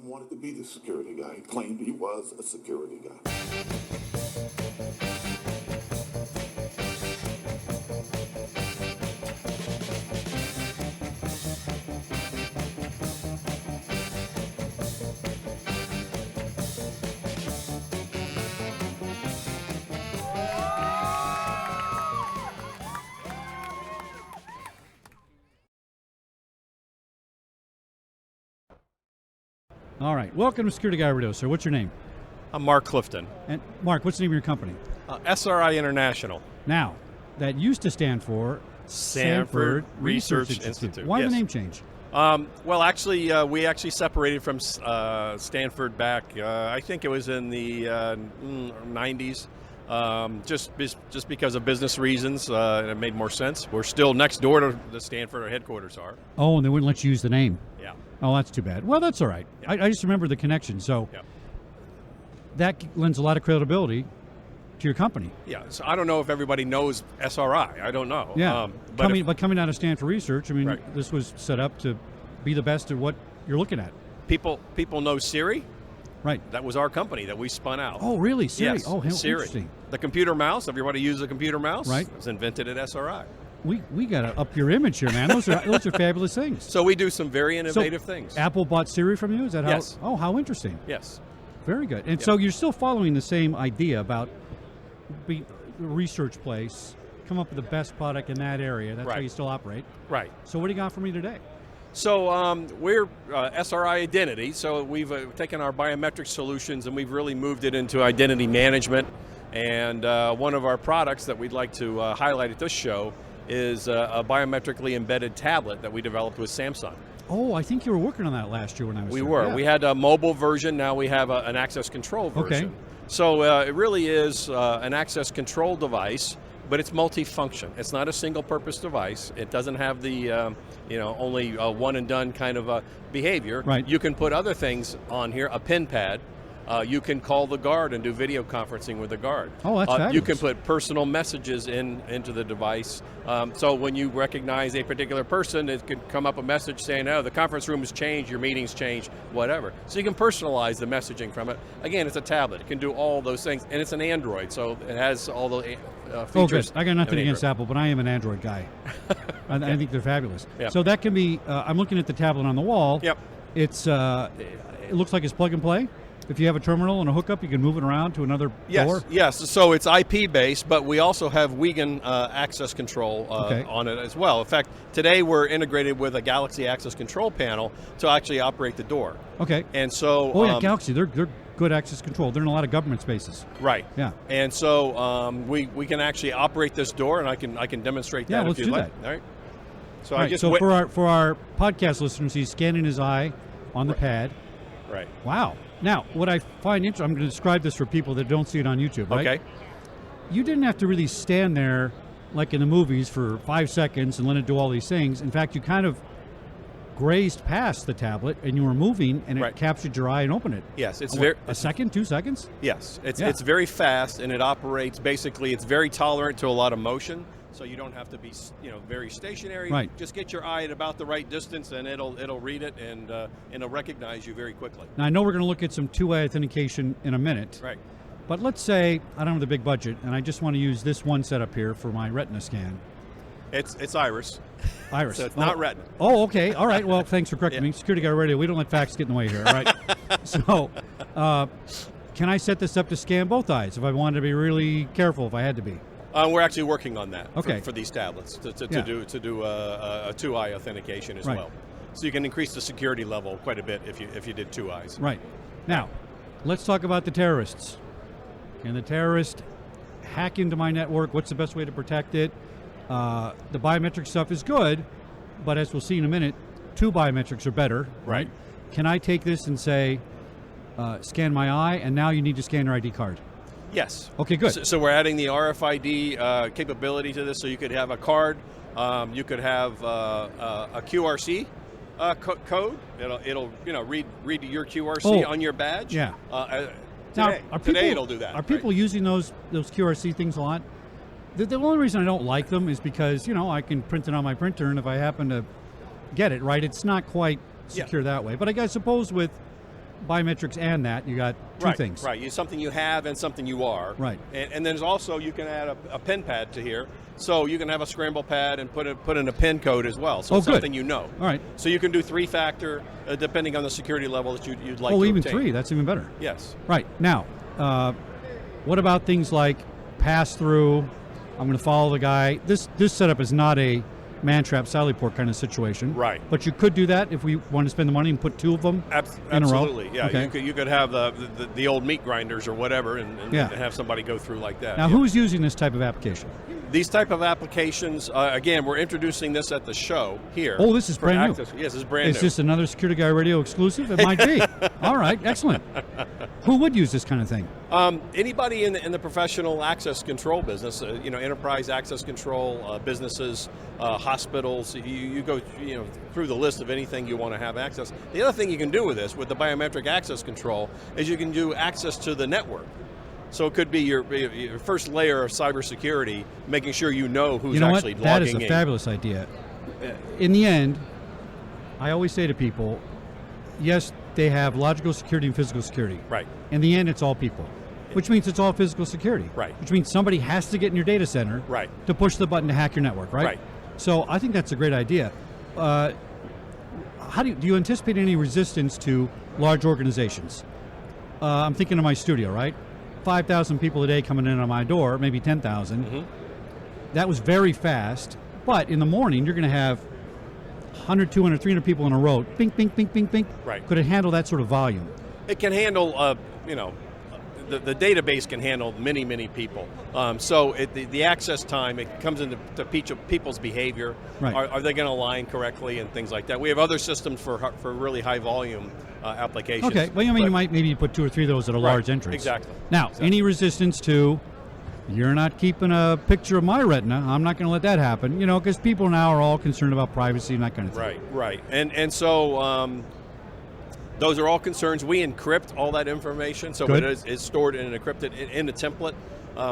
One wanted to be the security guy. He claimed he was a security guy. All right. Welcome to Security Guy Radio, sir. What's your name? I'm Mark Clifton. And Mark, what's the name of your company? SRI International. Now, that used to stand for Sanford Research Institute. Why yes. the name change? Well, actually, we actually separated from Stanford back, I think it was in the 90s, just because of business reasons, and it made more sense. We're still next door to the Stanford, our headquarters are. Oh, and they wouldn't let you use the name. Yeah. Oh, that's too bad. Well, that's all right. Yeah. I just remember the connection. So Yeah. that lends a lot of credibility to your company. Yeah, so I don't know if everybody knows SRI. I don't know. Yeah. But coming out of Stanford Research, I mean, Right. this was set up to be the best at what you're looking at. people know Siri. Right. That was our company that we spun out. Oh, really? Siri? Yes, Oh, how Siri. interesting. The computer mouse. Everybody uses a computer mouse. Right. It was invented at SRI. We got to up your image here, man. Those are fabulous things. So we do some very innovative things. Apple bought Siri from you? Is that how? Yes. Oh, how interesting. Yes. Very good. And Yeah. so you're still following the same idea about be a research place, come up with the best product in that area. That's how Right. you still operate. Right. So what do you got for me today? So we're SRI Identity. So we've taken our biometric solutions and we've really moved it into identity management. And one of our products that we'd like to highlight at this show is a biometrically embedded tablet that we developed with Samsung. Oh, I think you were working on that last year when I was We there. were. Yeah. We had a mobile version. Now we have an access control version. Okay. So it really is an access control device, but it's multifunction. It's not a single-purpose device. It doesn't have the only one and done kind of behavior. Right. You can put other things on here. A pin pad. You can call the guard and do video conferencing with the guard. Oh, that's You fabulous. can put personal messages into the device. So when you recognize a particular person, it could come up a message saying, oh, the conference room has changed, your meeting's changed, whatever. So you can personalize the messaging from it. Again, it's a tablet. It can do all those things. And it's an Android, so it has all the features. Oh, good. I got nothing of against Android. Apple, but I am an Android guy. I think they're fabulous. Yeah. So that can be, I'm looking at the tablet on the wall. Yep. It's, it looks like it's plug and play. If you have a terminal and a hookup, you can move it around to another door. Yes. So it's IP based, but we also have Wiegand access control Okay. on it as well. In fact, today we're integrated with a Galaxy access control panel to actually operate the door. Okay. And so, Oh, yeah, Galaxy, they're good access control. They're in a lot of government spaces. right. Yeah. And so we can actually operate this door, and I can demonstrate Yeah, that let's if you'd do like. that. All right. So All I right, just so for our podcast listeners, he's scanning his eye on the pad. right. Wow. Now, what I find interesting, I'm going to describe this for people that don't see it on YouTube, right? Okay. You didn't have to really stand there like in the movies for 5 seconds and let it do all these things. In fact, you kind of grazed past the tablet and you were moving and it Right. captured your eye and opened it. Yes, it's What, very a second, 2 seconds? yes. Yeah. It's very fast, and it operates basically. It's very tolerant to a lot of motion. So you don't have to be, very stationary. Right. Just get your eye at about the right distance, and it'll read it and it'll recognize you very quickly. Now, I know we're going to look at some two-way authentication in a minute. Right. But let's say I don't have the big budget and I just want to use this one setup here for my retina scan. It's Iris. Iris. So it's not retina. Oh, okay. All right. Well, thanks for correcting me. Security Guard Radio, we don't let facts get in the way here, all right? So, can I set this up to scan both eyes if I wanted to be really careful, if I had to be? We're actually working on that Okay. for these tablets to Yeah. do a two-eye authentication as Right. well. So you can increase the security level quite a bit if you did two eyes. Right. Now, let's talk about the terrorists. Can the terrorist hack into my network? What's the best way to protect it? The biometric stuff is good, but as we'll see in a minute, two biometrics are better, right? Can I take this and say, scan my eye, and now you need to scan your ID card? Yes. Okay, good. So we're adding the RFID capability to this, so you could have a card, you could have a QRC code. It'll read your QRC on your badge. Yeah. Today, Now, today it'll do that. Are people using those QRC things a lot? The only reason I don't like them is because I can print it on my printer, and if I happen to get it right, it's not quite secure that way. But I suppose with biometrics and that. You got two right, things. Right, it's something you have and something you are. Right. And there's also, you can add a pen pad to here. So you can have a scramble pad and put in a PIN code as well. So it's good. something you know. All right. So you can do 3-factor depending on the security level that you'd like to even obtain. 3. That's even better. Yes. Right. Now, what about things like pass-through? I'm going to follow the guy. This setup is not a man-trap, Sally Port kind of situation. Right. But you could do that if we want to spend the money and put 2 of them in a row. Absolutely. Yeah. Okay. You could have the old meat grinders or whatever and have somebody go through like that. Now, who's using this type of application? These type of applications, again, we're introducing this at the show here. Oh, this is brand new. Yes, this is brand new. Is this another Security Guy Radio exclusive? It might be. All right, excellent. Who would use this kind of thing? Anybody in the professional access control business, enterprise access control, businesses, hospitals. You go through the list of anything you want to have access. The other thing you can do with this, with the biometric access control, is you can do access to the network. So it could be your first layer of cybersecurity, making sure you know who's actually logging in. That is a fabulous idea. In the end, I always say to people, yes, they have logical security and physical security. Right. In the end, it's all people, which means it's all physical security. Right. Which means somebody has to get in your data center right. to push the button to hack your network, right? Right. So I think that's a great idea. Do you anticipate any resistance to large organizations? I'm thinking of my studio, right? 5,000 people a day coming in on my door, maybe 10,000. Mm-hmm. That was very fast, but in the morning you're going to have 100, 200, 300 people in a row. Bink, bink, bink, bink, bink. Right. Could it handle that sort of volume? It can handle, the database can handle many, many people. So the access time, it comes into people's behavior. Right. Are they going to align correctly and things like that? We have other systems for really high volume applications. Okay, well, you might maybe put 2 or 3 of those at a large entrance. Exactly. Now, any resistance to, you're not keeping a picture of my retina, I'm not going to let that happen, because people now are all concerned about privacy and that kind of thing. Right. And so those are all concerns. We encrypt all that information, so Good. it is stored and encrypted in a template.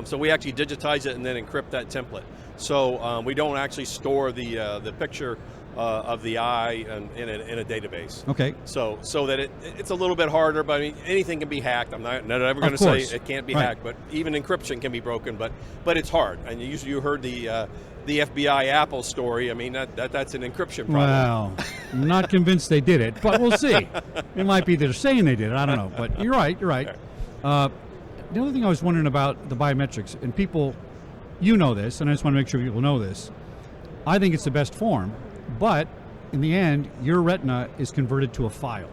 So we actually digitize it and then encrypt that template. So we don't actually store the picture of the eye in a database. Okay. So that it's a little bit harder, but I mean, anything can be hacked. I'm not ever going to say it can't be hacked, but even encryption can be broken. But it's hard. And you heard the FBI Apple story. I mean, that's an encryption problem. Well, I'm not convinced they did it, but we'll see. It might be they're saying they did it. I don't know. But you're right. The other thing I was wondering about the biometrics, and people, this, and I just want to make sure people know this. I think it's the best form, but in the end, your retina is converted to a file.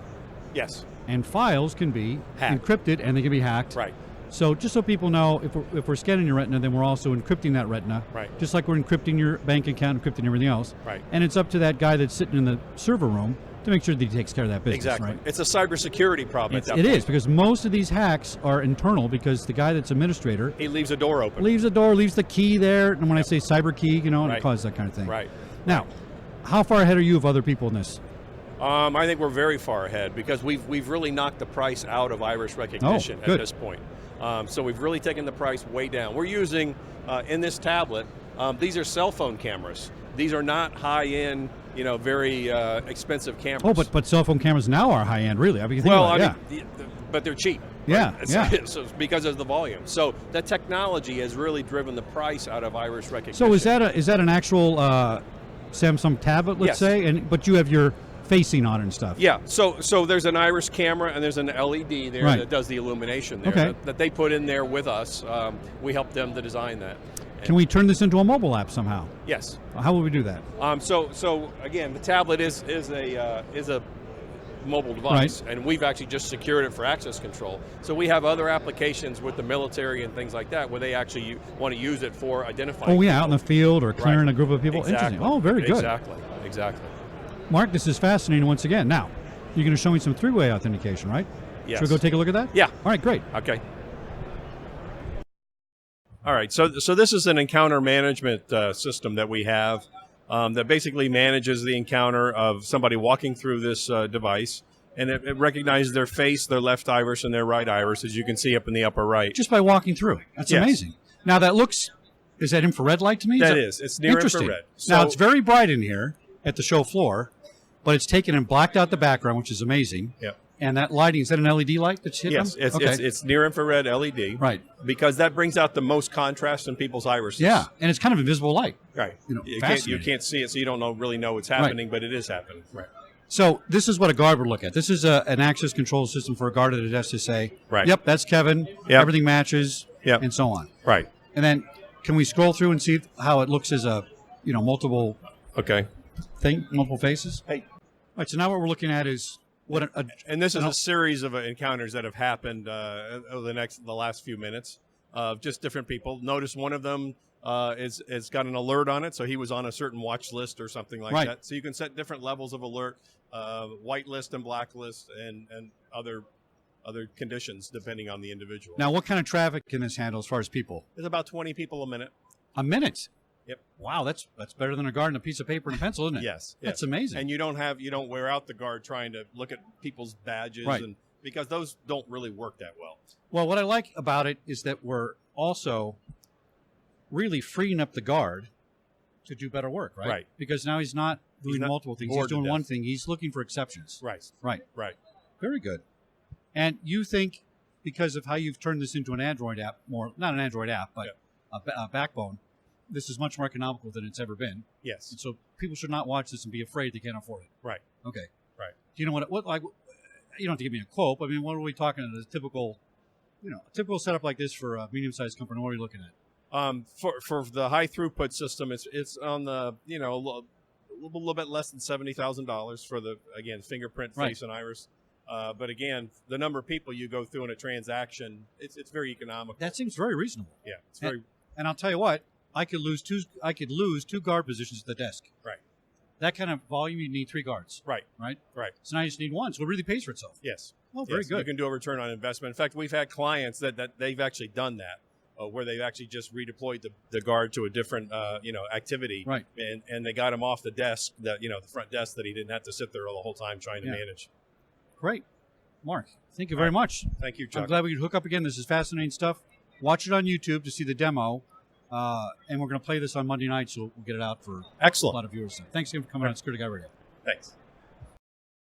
Yes. And files can be encrypted and they can be hacked. Right. So just so people know, if we're scanning your retina, then we're also encrypting that retina. Right. Just like we're encrypting your bank account, encrypting everything else. Right. And it's up to that guy that's sitting in the server room to make sure that he takes care of that business. Exactly. Right? It's a cybersecurity problem. It is, because most of these hacks are internal, because the guy that's administrator, he leaves a door open. Leaves the key there, and when I say cyber key, and it causes that kind of thing. Right. Now, how far ahead are you of other people in this? I think we're very far ahead, because we've really knocked the price out of iris recognition at this point. So we've really taken the price way down. We're using, in this tablet, these are cell phone cameras. These are not high-end, very expensive cameras. Oh, but cell phone cameras now are high-end, really. I mean, but they're cheap. Yeah, right? So because of the volume. So that technology has really driven the price out of iris recognition. So is that an actual Samsung tablet, let's say, but you have your facing on it and stuff? Yeah. So there's an iris camera and there's an LED there that does the illumination there that they put in there with us. We helped them to design that. Can we turn this into a mobile app somehow? Yes. How would we do that? So again, the tablet is a mobile device, and we've actually just secured it for access control. So we have other applications with the military and things like that where they actually want to use it for identifying. Oh yeah, people. out in the field or clearing a group of people. Exactly. Interesting. Oh, very good. Exactly. Mark, this is fascinating once again. Now, you're going to show me some 3-way authentication, right? Yes. Should we go take a look at that? Yeah. All right, great. Okay. All right, so this is an encounter management system that we have that basically manages the encounter of somebody walking through this device, and it recognizes their face, their left iris, and their right iris, as you can see up in the upper right. Just by walking through. That's amazing. Now is that infrared light to me? That is. It's near infrared. Now, it's very bright in here at the show floor, but it's taken and blacked out the background, which is amazing. Yep. And that lighting, is that an LED light that's hitting Yes, them? it's near infrared LED. Right. Because that brings out the most contrast in people's irises. Yeah, and it's kind of invisible light. Right. You can't see it, so you don't really know what's happening, but it is happening. Right. So this is what a guard would look at. This is an access control system for a guard at a desk to say, right. Yep, that's Kevin. Yep. Everything matches, yep. and so on. Right. And then can we scroll through and see how it looks as a, multiple multiple faces? Hey. All right, so now what we're looking at is and this is a series of encounters that have happened over the last few minutes of just different people. Notice one of them it's got an alert on it, so he was on a certain watch list or something like that. So you can set different levels of alert, white list and black list, and other conditions depending on the individual. Now, what kind of traffic can this handle as far as people? There's about 20 people a minute. A minute? Yep. Wow, that's better than a guard and a piece of paper and a pencil, isn't it? Yes. That's amazing. And you don't wear out the guard trying to look at people's badges, and because those don't really work that well. Well, what I like about it is that we're also really freeing up the guard to do better work, right? Right. Because now he's not doing multiple things. He's doing one thing. He's looking for exceptions. Right. Right. Right. Very good. And you think, because of how you've turned this into an Android app, not an Android app, but a backbone, this is much more economical than it's ever been. Yes. And so people should not watch this and be afraid they can't afford it. Right. Okay. Right. Do you know what like? You don't have to give me a quote. I mean, what are we talking about? A typical setup like this for a medium-sized company. What are you looking at? For the high throughput system, it's on the a little bit less than $70,000 for the fingerprint, face, and iris. But again, the number of people you go through in a transaction, it's very economical. That seems very reasonable. Yeah, it's very. And I'll tell you what, I could lose two guard positions at the desk. Right. That kind of volume, you need 3 guards. Right. Right. Right. So now you just need 1. So it really pays for itself. Yes. Oh, very good. You can do a return on investment. In fact, we've had clients that they've actually done that. Where they've actually just redeployed the guard to a different activity, right? And they got him off the desk, the front desk, that he didn't have to sit there the whole time trying to manage. Great, Mark. Thank you very much. Thank you, Chuck. I'm glad we could hook up again. This is fascinating stuff. Watch it on YouTube to see the demo, and we're going to play this on Monday night, so we'll get it out for excellent a lot of viewers. Thanks again for coming on Security Guy Radio. Thanks.